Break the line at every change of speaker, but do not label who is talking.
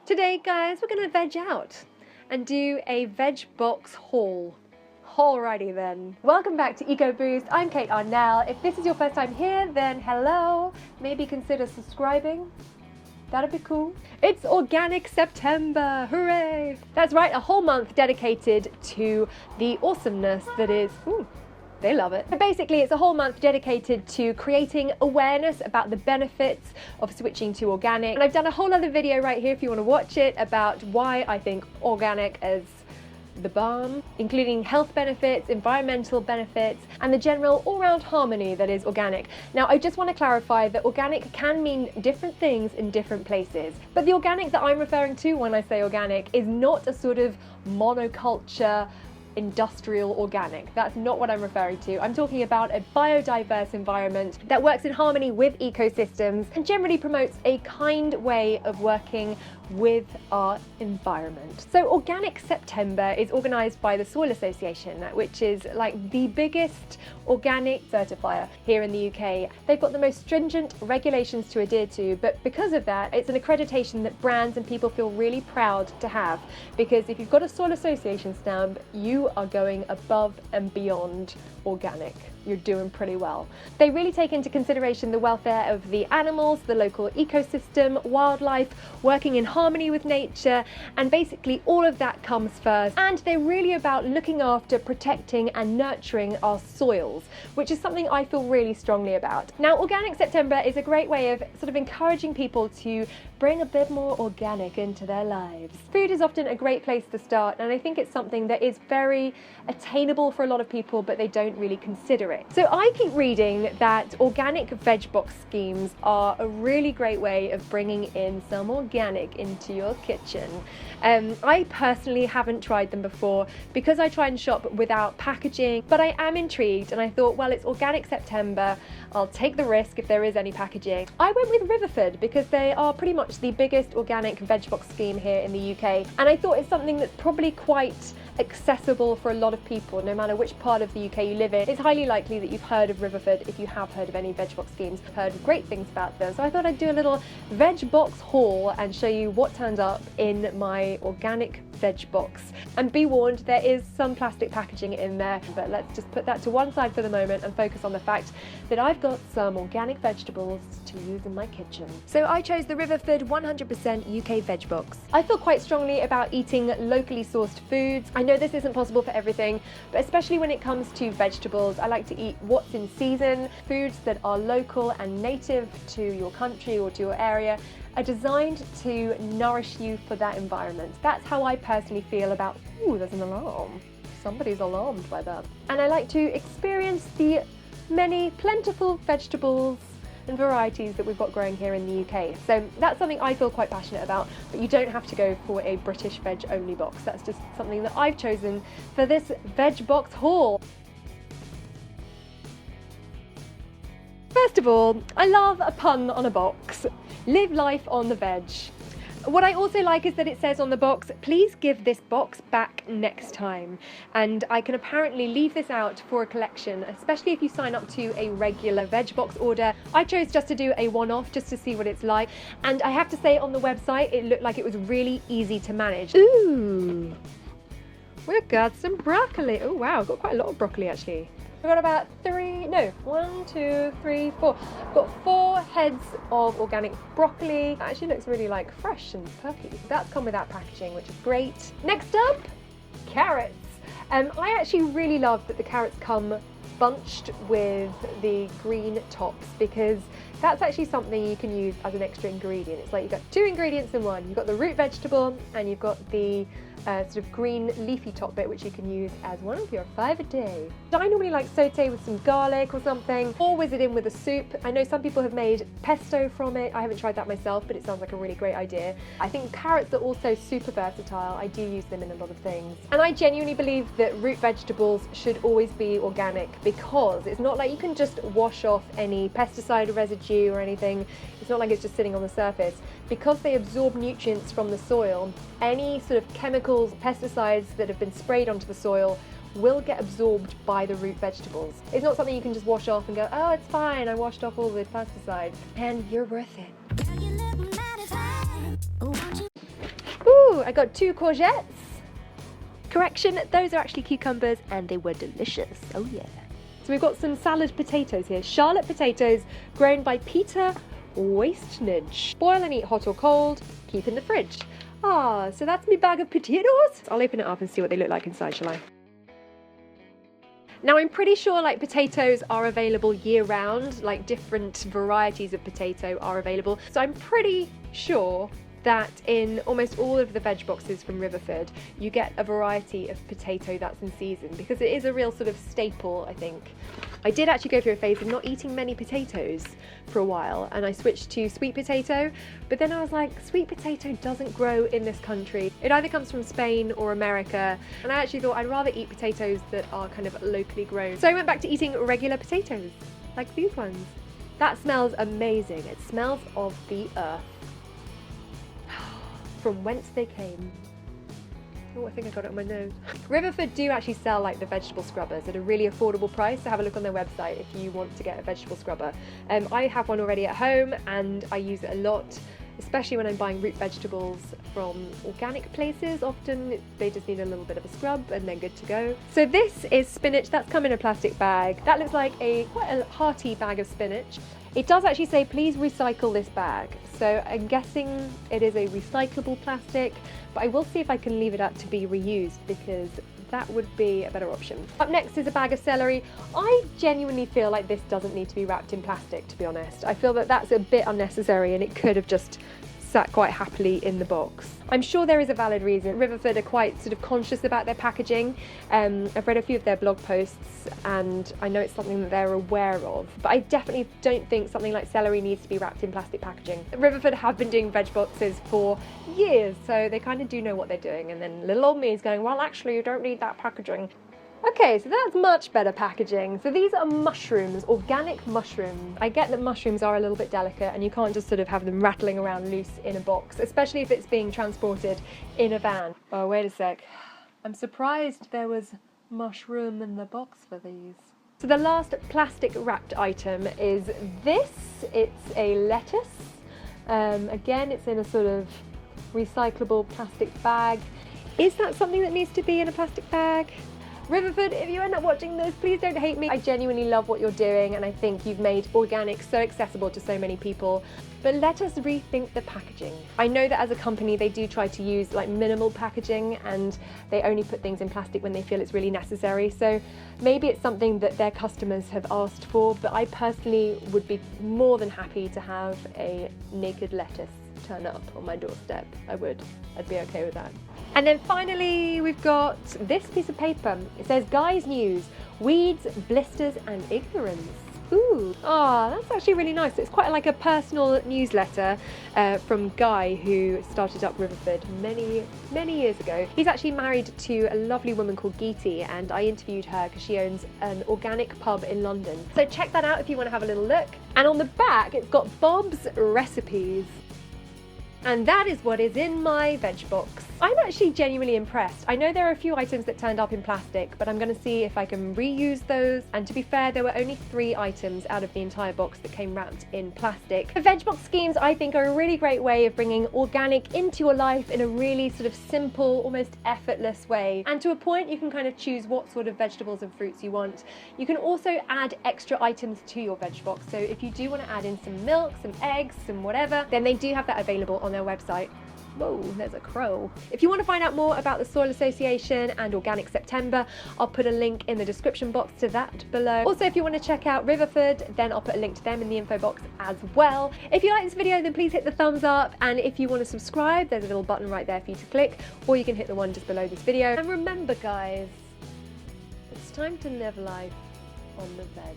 Today, guys, we're going to veg out and do a veg box haul. Alrighty then. Welcome back to Eco Boost. I'm Kate Arnell. If this is your first time here, then hello. Maybe consider subscribing. That'd be cool. It's Organic September, hooray! That's right, a whole month dedicated to the awesomeness that is, they love it. But basically, it's a whole month dedicated to creating awareness about the benefits of switching to organic. And I've done a whole other video right here if you want to watch it about why I think organic is the bomb, including health benefits, environmental benefits, and the general all-round harmony that is organic. Now, I just want to clarify that organic can mean different things in different places, but the organic that I'm referring to when I say organic is not a sort of monoculture industrial organic. That's not what I'm referring to. I'm talking about a biodiverse environment that works in harmony with ecosystems and generally promotes a kind way of working with our environment. So Organic September is organised by the Soil Association, which is like the biggest organic certifier here in the UK. They've got the most stringent regulations to adhere to, but because of that, it's an accreditation that brands and people feel really proud to have, because if you've got a Soil Association stamp, you are going above and beyond organic. You're doing pretty well. They really take into consideration the welfare of the animals, the local ecosystem, wildlife, working in harmony with nature, and basically all of that comes first. And they're really about looking after, protecting and nurturing our soils, which is something I feel really strongly about. Now, Organic September is a great way of sort of encouraging people to bring a bit more organic into their lives. Food is often a great place to start, and I think it's something that is very attainable for a lot of people, but they don't really consider it. So I keep reading that organic veg box schemes are a really great way of bringing in some organic into your kitchen. I personally haven't tried them before because I try and shop without packaging, but I am intrigued and I thought, well, it's Organic September, I'll take the risk if there is any packaging. I went with Riverford because they are pretty much the biggest organic veg box scheme here in the UK, and I thought it's something that's probably quite accessible for a lot of people, no matter which part of the UK you live in. It's highly likely that you've heard of Riverford if you have heard of any veg box schemes. I've heard great things about them, so I thought I'd do a little veg box haul and show you what turns up in my organic veg box. And be warned, there is some plastic packaging in there, but let's just put that to one side for the moment and focus on the fact that I've got some organic vegetables to use in my kitchen. So I chose the Riverford 100% UK veg box. I feel quite strongly about eating locally sourced foods. I know this isn't possible for everything, but especially when it comes to vegetables, I like to eat what's in season. Foods that are local and native to your country or to your area are designed to nourish you for that environment. That's how I personally feel about, ooh, there's an alarm. Somebody's alarmed by that. And I like to experience the many plentiful vegetables and varieties that we've got growing here in the UK. So that's something I feel quite passionate about, but you don't have to go for a British veg only box. That's just something that I've chosen for this veg box haul. First of all, I love a pun on a box. Live life on the veg. What I also like is that it says on the box, please give this box back next time. And I can apparently leave this out for a collection, especially if you sign up to a regular veg box order. I chose just to do a one-off just to see what it's like. And I have to say, on the website, it looked like it was really easy to manage. Ooh, we've got some broccoli. Oh wow, I've got quite a lot of broccoli actually. We've got about one, two, three, four. I've got 4 heads of organic broccoli. It actually looks really like fresh and perky. That's come without packaging, which is great. Next up, carrots. I actually really love that the carrots come bunched with the green tops, because that's actually something you can use as an extra ingredient. It's like you've got 2 ingredients in one. You've got the root vegetable and you've got the sort of green leafy top bit, which you can use as one of your 5 a day. I normally like saute with some garlic or something, or whiz it in with a soup. I know some people have made pesto from it. I haven't tried that myself, but it sounds like a really great idea. I think carrots are also super versatile. I do use them in a lot of things. And I genuinely believe that root vegetables should always be organic, because it's not like you can just wash off any pesticide residue or anything. It's not like it's just sitting on the surface. Because they absorb nutrients from the soil, any sort of chemicals, pesticides that have been sprayed onto the soil will get absorbed by the root vegetables. It's not something you can just wash off and go, oh, it's fine, I washed off all the pesticides. And you're worth it. I got 2 courgettes. Correction, those are actually cucumbers and they were delicious. Oh yeah. So we've got some salad potatoes here. Charlotte potatoes grown by Peter Wastenage. Boil and eat hot or cold. Keep in the fridge. Ah, so that's my bag of potatoes. I'll open it up and see what they look like inside, shall I? Now I'm pretty sure like potatoes are available year round, like different varieties of potato are available. So I'm pretty sure that in almost all of the veg boxes from Riverford, you get a variety of potato that's in season, because it is a real sort of staple, I think. I did actually go through a phase of not eating many potatoes for a while, and I switched to sweet potato, but then I was like, sweet potato doesn't grow in this country. It either comes from Spain or America, and I actually thought I'd rather eat potatoes that are kind of locally grown. So I went back to eating regular potatoes, like these ones. That smells amazing. It smells of the earth. From whence they came. Oh, I think I got it on my nose. Riverford do actually sell like the vegetable scrubbers at a really affordable price, so have a look on their website if you want to get a vegetable scrubber. I have one already at home and I use it a lot, especially when I'm buying root vegetables from organic places. Often they just need a little bit of a scrub and they're good to go. So this is spinach that's come in a plastic bag. That looks like quite a hearty bag of spinach. It does actually say please recycle this bag, so I'm guessing it is a recyclable plastic, but I will see if I can leave it out to be reused because that would be a better option. Up next is a bag of celery. I genuinely feel like this doesn't need to be wrapped in plastic, to be honest. I feel that that's a bit unnecessary and it could have just sat quite happily in the box. I'm sure there is a valid reason. Riverford are quite sort of conscious about their packaging. I've read a few of their blog posts and I know it's something that they're aware of, but I definitely don't think something like celery needs to be wrapped in plastic packaging. Riverford have been doing veg boxes for years, so they kind of do know what they're doing, and then little old me is going, well, actually you don't need that packaging. Okay, so that's much better packaging. So these are mushrooms, organic mushrooms. I get that mushrooms are a little bit delicate and you can't just sort of have them rattling around loose in a box, especially if it's being transported in a van. Oh, wait a sec. I'm surprised there was mushroom in the box for these. So the last plastic wrapped item is this. It's a lettuce. Again, it's in a sort of recyclable plastic bag. Is that something that needs to be in a plastic bag? Riverford, if you end up watching this, please don't hate me. I genuinely love what you're doing and I think you've made organic so accessible to so many people. But let us rethink the packaging. I know that as a company they do try to use like minimal packaging and they only put things in plastic when they feel it's really necessary. So maybe it's something that their customers have asked for, but I personally would be more than happy to have a naked lettuce turn up on my doorstep. I would. I'd be okay with that. And then finally we've got this piece of paper. It says Guy's News, Weeds, Blisters and Ignorance. Ooh, that's actually really nice. It's quite like a personal newsletter from Guy, who started up Riverford many years ago. He's actually married to a lovely woman called Geety and I interviewed her because she owns an organic pub in London. So check that out if you want to have a little look. And on the back it's got Bob's Recipes. And that is what is in my veg box. I'm actually genuinely impressed. I know there are a few items that turned up in plastic, but I'm going to see if I can reuse those. And to be fair, there were only 3 items out of the entire box that came wrapped in plastic. The veg box schemes, I think, are a really great way of bringing organic into your life in a really sort of simple, almost effortless way. And to a point, you can kind of choose what sort of vegetables and fruits you want. You can also add extra items to your veg box. So if you do want to add in some milk, some eggs, some whatever, then they do have that available on their website. Whoa, there's a crow. If you want to find out more about the Soil Association and Organic September, I'll put a link in the description box to that below. Also, if you want to check out Riverford, then I'll put a link to them in the info box as well. If you like this video, then please hit the thumbs up, and if you want to subscribe, there's a little button right there for you to click, or you can hit the one just below this video. And remember guys, it's time to live life on the veg.